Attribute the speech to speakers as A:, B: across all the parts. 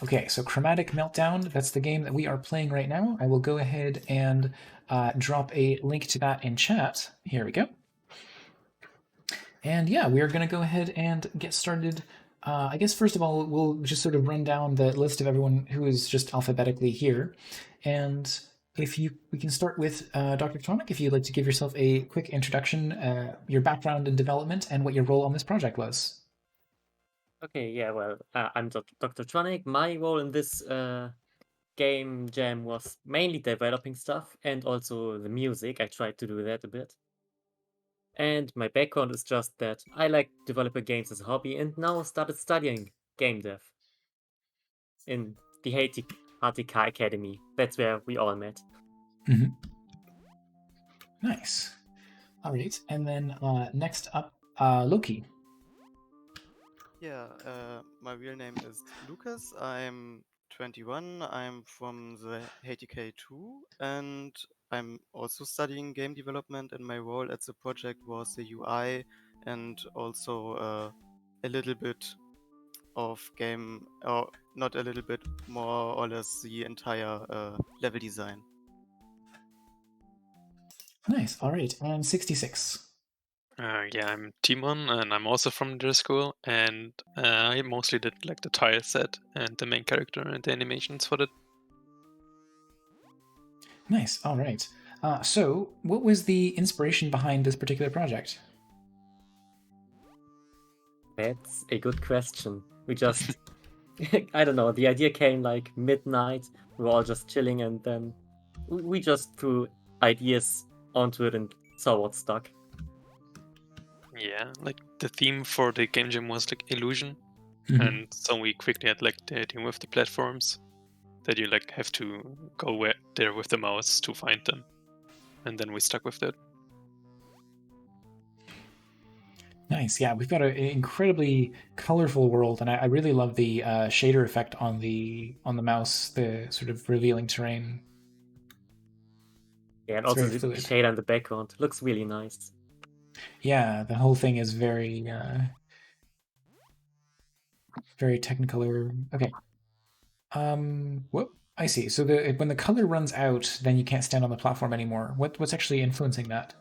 A: Okay, so Chromatic Meltdown, that's the game that we are playing right now. I will go ahead and drop a link to that in chat. Here we go. And yeah, we are going to go ahead and get started. I guess first of all, we'll just sort of run down the list of everyone who is just alphabetically here. And we can start with Dr. Chromatic, if you'd like to give yourself a quick introduction, your background in development, and what your role on this project was.
B: Okay, yeah, well, I'm Dr. Tronic. My role in this game jam was mainly developing stuff and also the music. I tried to do that a bit. And my background is just that I like developer games as a hobby and now started studying game dev in the Hatika Academy. That's where we all met.
A: Mm-hmm. Nice. All right, and then next up, Loki.
C: Yeah, my real name is Lucas. I'm 21. I'm from the HTK2, and I'm also studying game development. And my role at the project was the UI and also a little bit of game, or not a little bit, more or less the entire level design.
A: Nice. All right, and 66.
D: Yeah, I'm Timon, and I'm also from the school, and I mostly did like the tile set and the main character and the animations for that.
A: Nice. All right. So, what was the inspiration behind this particular project?
B: That's a good question. We just, I don't know, the idea came like midnight. We were all just chilling and then we just threw ideas onto it and saw what stuck.
D: Yeah, like the theme for the game jam was like illusion,
A: Mhm.
D: and so we quickly had like the idea with the platforms that you like have to go there with the mouse to find them, and then we stuck with that.
A: Nice. Yeah, we've got an incredibly colorful world, and I really love the shader effect on the mouse, the sort of revealing terrain.
B: Yeah, and
A: It's
B: also
A: very
B: the
A: fluid.
B: shade on the background looks really nice.
A: Yeah, the whole thing is very, very Technicolor. Okay. Whoop. I see. So when the color runs out, then you can't stand on the platform anymore. What's actually influencing that?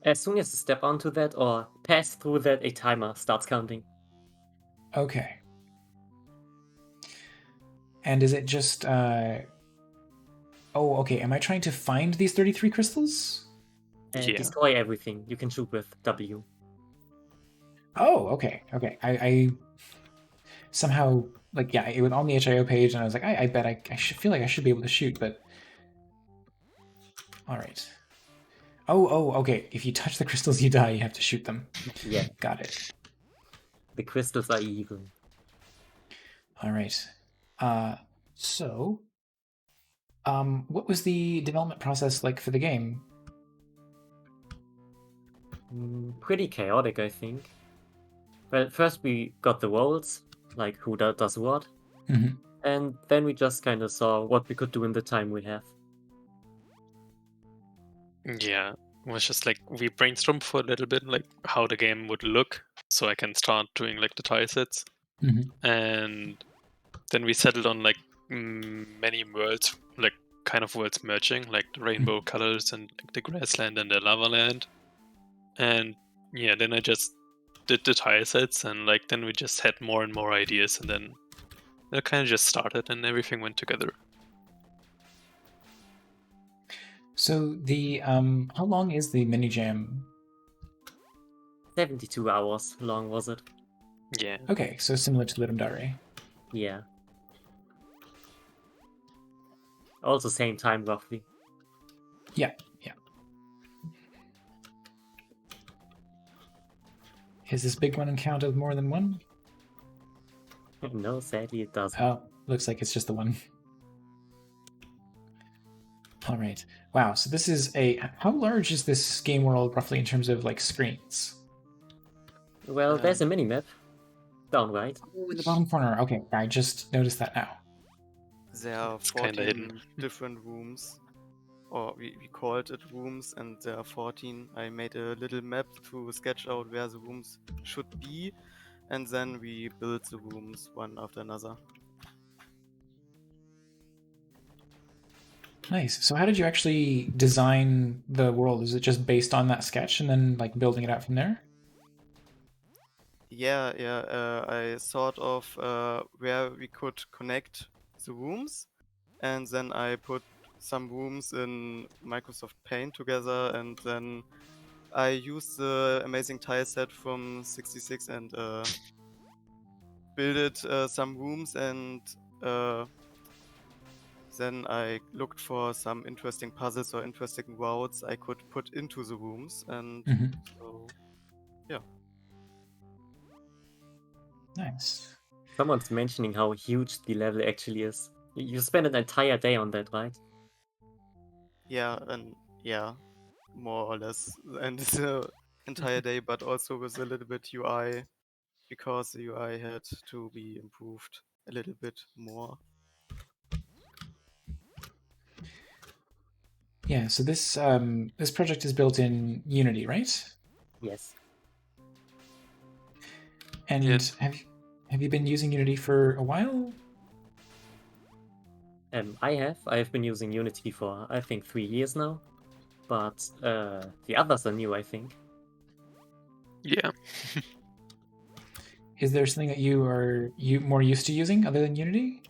B: As soon as you step onto that or pass through that, a timer starts counting.
A: Okay. And is it just oh, okay. Am I trying to find these 33 crystals?
D: Yeah,
B: Destroy everything. You can shoot with W.
A: Oh, okay. Okay. I somehow like yeah, it was on the HIO page and I was like, I bet I feel like I should be able to shoot, but all right. Oh, okay. If you touch the crystals, you die. You have to shoot them.
B: Yeah,
A: Got it.
B: the crystals are evil.
A: All right. Uh, so, what was the development process like for the game?
B: Pretty chaotic, I think. Well, first we got the roles, like who does what,
A: Mm-hmm.
B: and then we just kind of saw what we could do in the time we have.
D: yeah. It was just like we brainstormed for a little bit, like how the game would look, so I can start doing like the tile sets, and then we settled on like many worlds, like kind of worlds merging, like the rainbow colors and like the grassland and the lava land. And yeah, then I just did the tile sets, and like then we just had more and more ideas, and then it kind of just started, and everything went together.
A: So the how long is the mini jam?
B: 72 hours long was it?
D: Yeah.
A: Okay, so similar to Litumdare.
B: Yeah. Also same time roughly.
A: Yeah. Is this big one count of more than one?
B: No, sadly it doesn't.
A: Oh, looks like it's just the one. All right. Wow. So this is how large is this game world roughly in terms of like screens?
B: Well, there's a mini map down right.
A: Oh, in the bottom corner. Okay, I just noticed that now.
C: There are
D: It's kinda
C: 14
D: hidden.
C: different rooms, or we called it rooms, and there are 14. I made a little map to sketch out where the rooms should be, and then we build the rooms one after another.
A: Nice. So how did you actually design the world? Is it just based on that sketch and then like building it out from there?
C: Yeah, I thought of where we could connect the rooms, and then I put some rooms in Microsoft Paint together, and then I used the amazing tile set from sixtisix and built some rooms, and then I looked for some interesting puzzles or interesting routes I could put into the rooms, and so yeah.
A: Nice.
B: Someone's mentioning how huge the level actually is. You spent an entire day on that, right?
C: Yeah, and yeah, more or less, and the entire day, but also with a little bit UI, because the UI had to be improved a little bit more.
A: Yeah, so this this project is built in Unity, right?
B: Yes.
A: And
D: Yeah.
A: have you been using Unity for a while?
B: I've been using Unity for, I think, 3 years now. But the others are new, I think.
D: Yeah.
A: Is there something that you are more used to using other than Unity?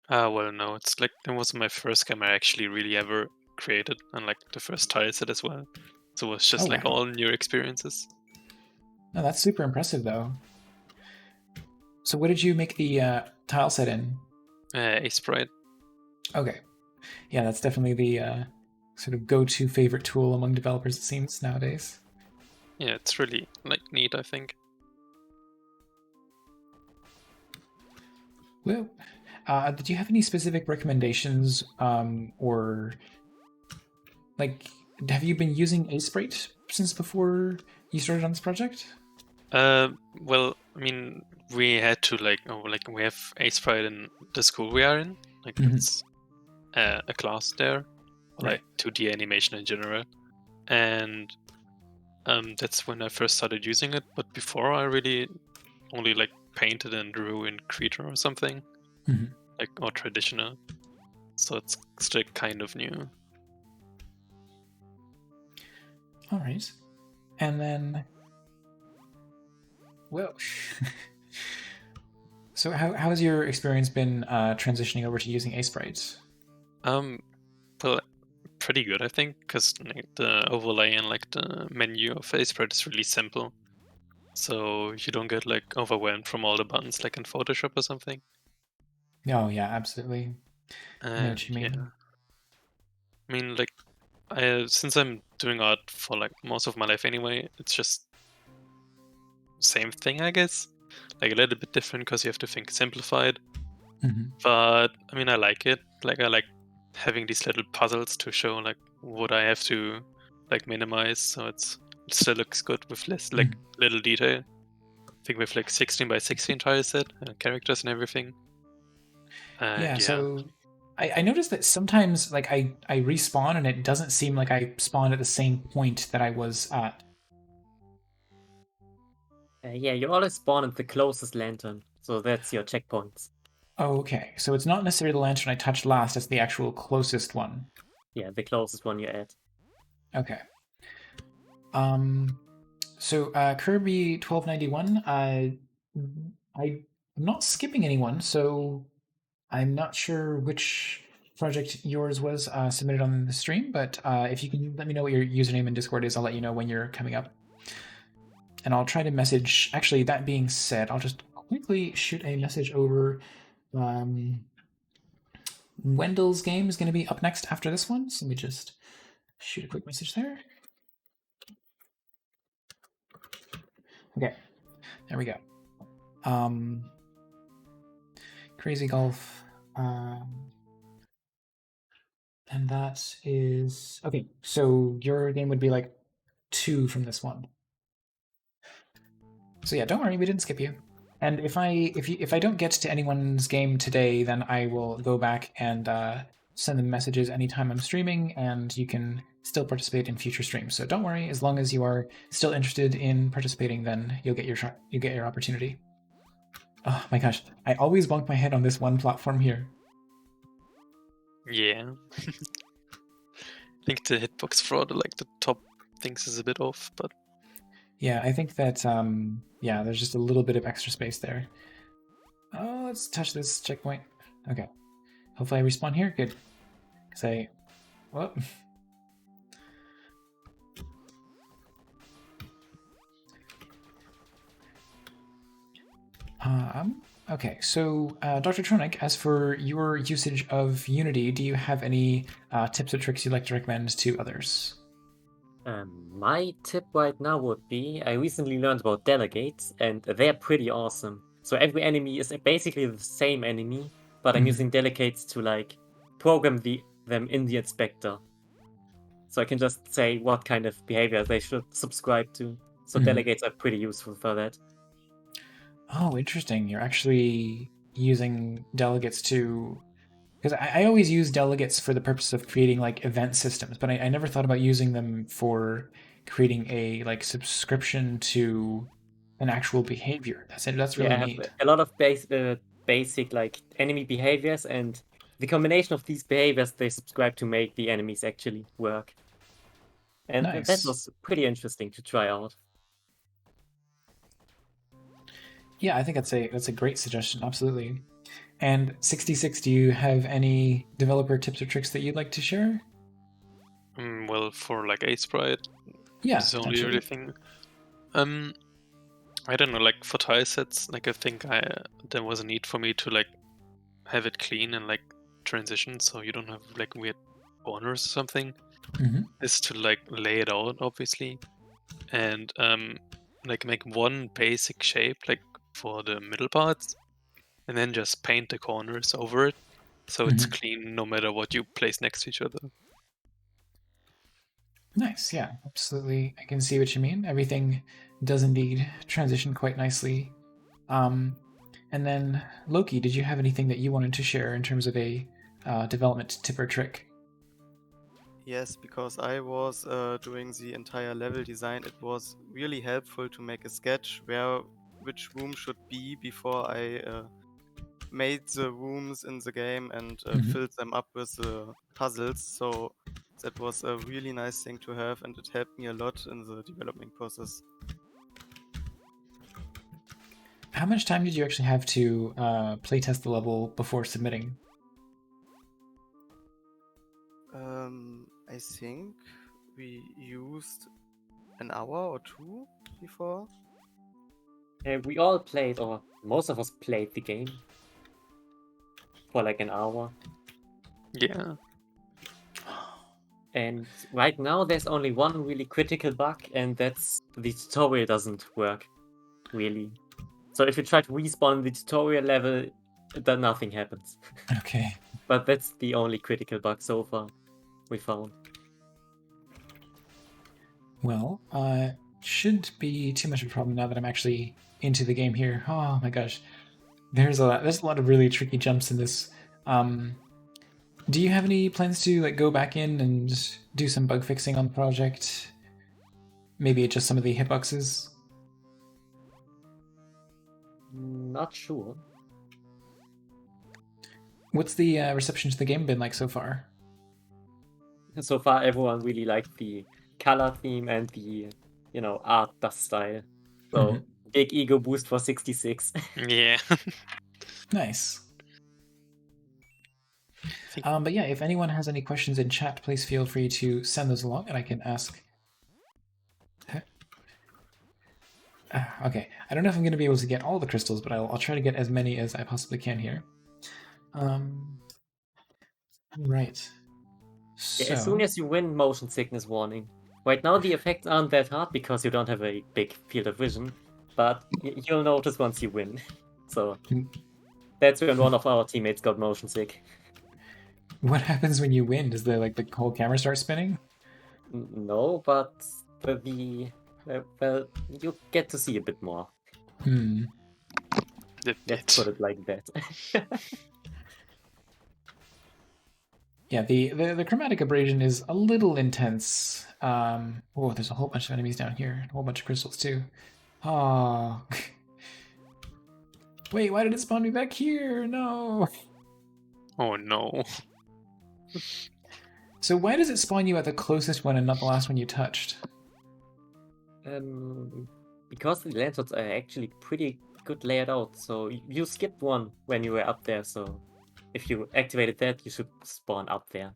D: Well, no, it's like that was my first game I actually really ever created, and like the first tile set as well. So it was just like
A: wow.
D: all new experiences.
A: No, that's super impressive, though. So what did you make the tile set in?
D: A-Sprite.
A: Okay. Yeah, that's definitely the sort of go-to favorite tool among developers, it seems, nowadays.
D: Yeah, it's really like neat, I think.
A: Well, did you have any specific recommendations, or like, have you been using A-Sprite since before you started on this project?
D: Well, I mean, we had to we have A-Sprite in the school we are in. Like it's a class there, like 2D animation in general, and that's when I first started using it. But before, I really only like painted and drew in Creator or something, like or traditional. So it's still kind of new.
A: All right, and then, well, so how has your experience been transitioning over to using A-Sprite?
D: Well, pretty good, I think, because like, the overlay and like the menu of A-Sprite is really simple, so you don't get like overwhelmed from all the buttons like in Photoshop or something.
A: Oh yeah, absolutely. I know what you mean.
D: Yeah. I mean, like, since I'm doing art for like most of my life anyway, it's just same thing, I guess. Like a little bit different because you have to think simplified. But I mean, I like it. Like, I like having these little puzzles to show like what I have to like minimize, so it still looks good with less like little detail. I think with like 16 by 16 tile set and characters and everything.
A: Yeah, so I noticed that sometimes like I respawn and it doesn't seem like I spawned at the same point that I was at.
B: Yeah, you always spawn at the closest lantern, so that's your checkpoints.
A: Oh, okay. So it's not necessarily the lantern I touched last, it's the actual closest one.
B: Yeah, the closest one you add.
A: Okay. So Kirby 1291, I'm not skipping anyone, so I'm not sure which project yours was submitted on the stream, but if you can let me know what your username in Discord is, I'll let you know when you're coming up. And I'll try to message. Actually, that being said, I'll just quickly shoot a message over. Wendell's game is going to be up next after this one, so let me just shoot a quick message there. Okay, there we go. Crazy Golf. And that is okay. So your game would be like 2 from this one. So yeah, don't worry, we didn't skip you. And if I don't get to anyone's game today, then I will go back and send them messages anytime I'm streaming, and you can still participate in future streams. So don't worry, as long as you are still interested in participating, then you'll get your opportunity. Oh my gosh, I always bonk my head on this one platform here.
D: Yeah. I think the hitbox for the top things is a bit off, but
A: yeah, I think that yeah, there's just a little bit of extra space there. Oh, let's touch this checkpoint. Okay, hopefully I respawn here. Good. Say, what? Okay, so Dr. Tronic, as for your usage of Unity, do you have any tips or tricks you'd like to recommend to others?
B: My tip right now would be, I recently learned about delegates, and they're pretty awesome. So every enemy is basically the same enemy, but I'm using delegates to like program them in the inspector. So I can just say what kind of behavior they should subscribe to. So delegates are pretty useful for that.
A: Oh, interesting. You're actually using delegates to... Because I always use delegates for the purpose of creating like event systems, but I never thought about using them for creating a like subscription to an actual behavior. That's really
B: I
A: neat.
B: have a lot of basic like enemy behaviors, and the combination of these behaviors they subscribe to make the enemies actually work. And
A: Nice.
B: that was pretty interesting to try out.
A: Yeah, I think that's a great suggestion. Absolutely. And sixtisix, do you have any developer tips or tricks that you'd like to share?
D: Well, for like a sprite,
A: Yeah,
D: is the only really thing. I don't know, like for tile sets, like I think there was a need for me to like have it clean and like transition, so you don't have like weird corners or something. Is to like lay it out, obviously, and like make one basic shape like for the middle parts, and then just paint the corners over it, so it's clean no matter what you place next to each other.
A: Nice, yeah, absolutely. I can see what you mean. Everything does indeed transition quite nicely. And then, Loki, did you have anything that you wanted to share in terms of a development tip or trick?
C: Yes, because I was doing the entire level design, it was really helpful to make a sketch which room should be before I made the rooms in the game and filled them up with the puzzles. So that was a really nice thing to have, and it helped me a lot in the development process.
A: How much time did you actually have to playtest the level before submitting?
C: I think we used an hour or two before.
B: We all played, or most of us played the game for like an hour.
D: Yeah.
B: And right now there's only one really critical bug, and that's the tutorial doesn't work, really. So if you try to respawn the tutorial level, then nothing happens.
A: Okay.
B: But that's the only critical bug so far we found.
A: Well, shouldn't be too much of a problem now that I'm actually into the game here. Oh my gosh, there's a lot of really tricky jumps in this. Do you have any plans to like go back in and do some bug fixing on the project? Maybe adjust some of the hitboxes?
B: Not sure.
A: What's the reception to the game been like so far?
B: So far, everyone really liked the color theme and the, art dust style. So big ego boost for 66.
D: Yeah.
A: Nice. But yeah, if anyone has any questions in chat, please feel free to send those along, and I can ask. Okay, I don't know if I'm going to be able to get all the crystals, but I'll try to get as many as I possibly can here. Right. So...
B: Yeah, as soon as you win, motion sickness warning. Right now the effects aren't that hard because you don't have a big field of vision, but you'll notice once you win. So that's when one of our teammates got motion sick.
A: What happens when you win? Does the whole camera start spinning?
B: No, but well, you get to see a bit more.
A: Hmm.
B: Let's put it like that.
A: Yeah, the chromatic abrasion is a little intense. Oh, there's a whole bunch of enemies down here. A whole bunch of crystals too. Oh. Wait, why did it spawn me back here? No.
D: Oh no.
A: So why does it spawn you at the closest one and not the last one you touched?
B: Because the lanterns are actually pretty good laid out, so you skipped one when you were up there, so if you activated that, you should spawn up there.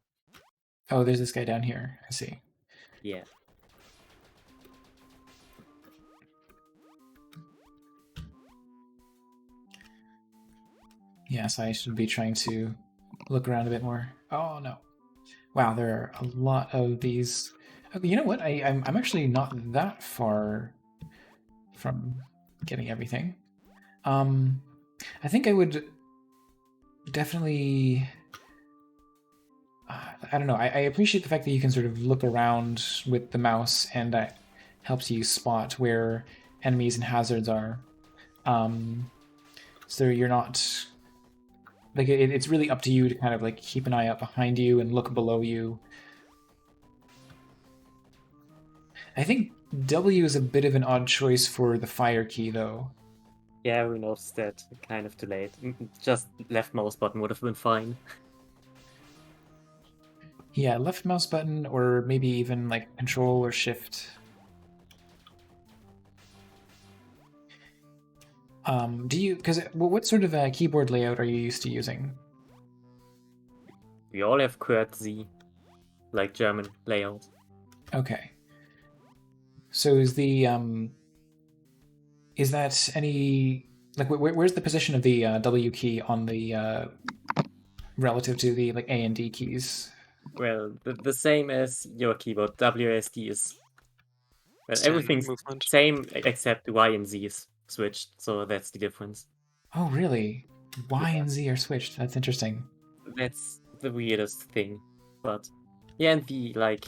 A: Oh, there's this guy down here. I see.
B: Yeah.
A: Yes, I should be trying to look around a bit more. Oh no. Wow, there are a lot of these. You know what? I'm actually not that far from getting everything. I think I would definitely. I don't know. I appreciate the fact that you can sort of look around with the mouse, and that helps you spot where enemies and hazards are. So you're not like it's really up to you to kind of like keep an eye out behind you and look below you. I think W is a bit of an odd choice for the fire key, though.
B: Yeah, we noticed that kind of too late. Just left mouse button would have been fine.
A: Yeah, left mouse button, or maybe even like Control or Shift. Do you? Because what sort of a keyboard layout are you used to using?
B: We all have QWERTY, like German layout.
A: Okay. So is the is that any like where's the position of the W key on the relative to the like A and D keys?
B: Well, the same as your keyboard. WSD is everything's
D: movement.
B: same except Y and Z is switched, so that's the difference.
A: Oh, really? Y and Z are switched. That's interesting.
B: That's the weirdest thing, but yeah, and the like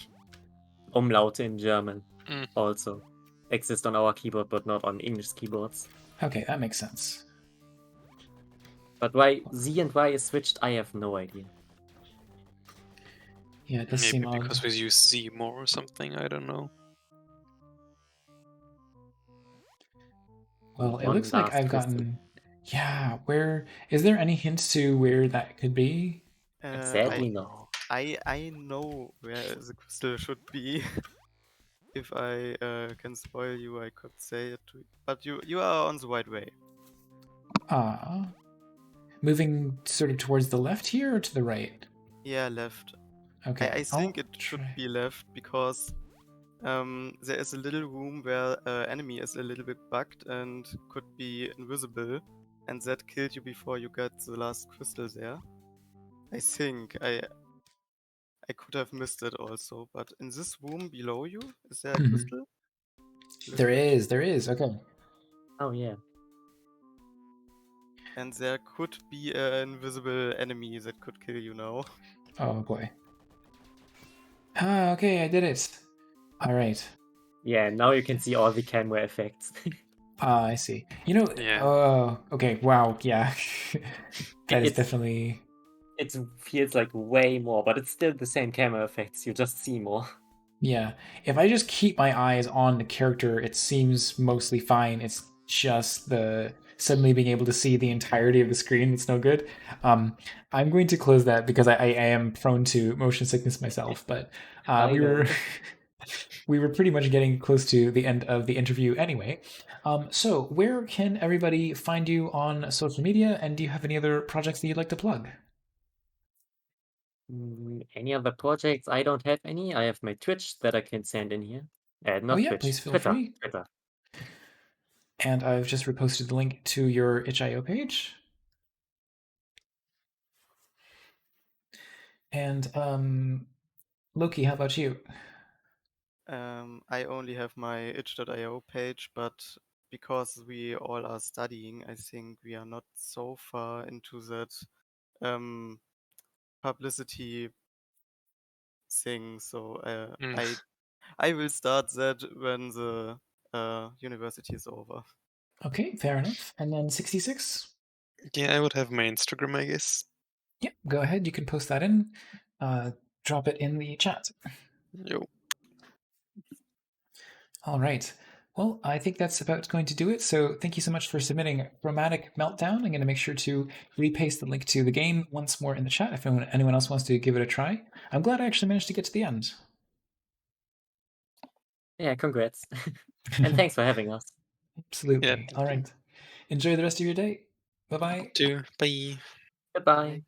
B: Umlaute in German also exist on our keyboard, but not on English keyboards.
A: Okay, that makes sense.
B: But why Z and Y is switched, I have no idea.
A: Yeah, it does
D: Maybe
A: seem odd.
D: because we use Z more or something, I don't know.
A: Well, it
B: One
A: looks like
B: last
A: I've
B: crystal.
A: gotten. Yeah, where is there any hints to where that could be?
B: Sadly not.
C: I know where the crystal should be. If I can spoil you, I could say it to you. But you are on the right way.
A: Moving sort of towards the left here or to the right?
C: Yeah, left.
A: Okay.
C: I think it should be left because there is a little room where enemy is a little bit bugged and could be invisible, and that killed you before you got the last crystal there. I think I could have missed it also, but in this room below you, is there a crystal?
A: There is. Okay.
B: Oh yeah.
C: And there could be an invisible enemy that could kill you now.
A: Oh boy. Ah, okay, I did it. All right.
B: Yeah, now you can see all the camera effects.
A: I see. You know.
D: Yeah.
A: Oh, okay. Wow. Yeah. That is
B: It's-
A: definitely.
B: It feels like way more, but it's still the same camera effects. You just see more.
A: Yeah. If I just keep my eyes on the character, it seems mostly fine. It's just the suddenly being able to see the entirety of the screen that's no good. I'm going to close that because I am prone to motion sickness myself. But we were pretty much getting close to the end of the interview anyway. So where can everybody find you on social media, and do you have any other projects that you'd like to plug?
B: Any other projects? I don't have any. I have my Twitch that I can send in here. Not
A: yeah,
B: Twitch.
A: please feel
B: Twitter.
A: free.
B: Twitter.
A: And I've just reposted the link to your itch.io page. And Loki, how about you?
C: I only have my itch.io page, but because we all are studying, I think we are not so far into that publicity thing. So I will start that when the university is over.
A: Okay, fair enough. And then 66?
D: Yeah, I would have my Instagram, I guess.
A: Yeah, go ahead. You can post that in. drop it in the chat.
D: Yo.
A: All right. Well, I think that's about going to do it. So thank you so much for submitting Chromatic Meltdown. I'm going to make sure to repaste the link to the game once more in the chat if anyone else wants to give it a try. I'm glad I actually managed to get to the end.
B: Yeah, congrats. And thanks for having us.
A: Absolutely.
D: Yeah,
A: All right. Enjoy the rest of your day. Bye-bye.
D: Bye.
B: Goodbye.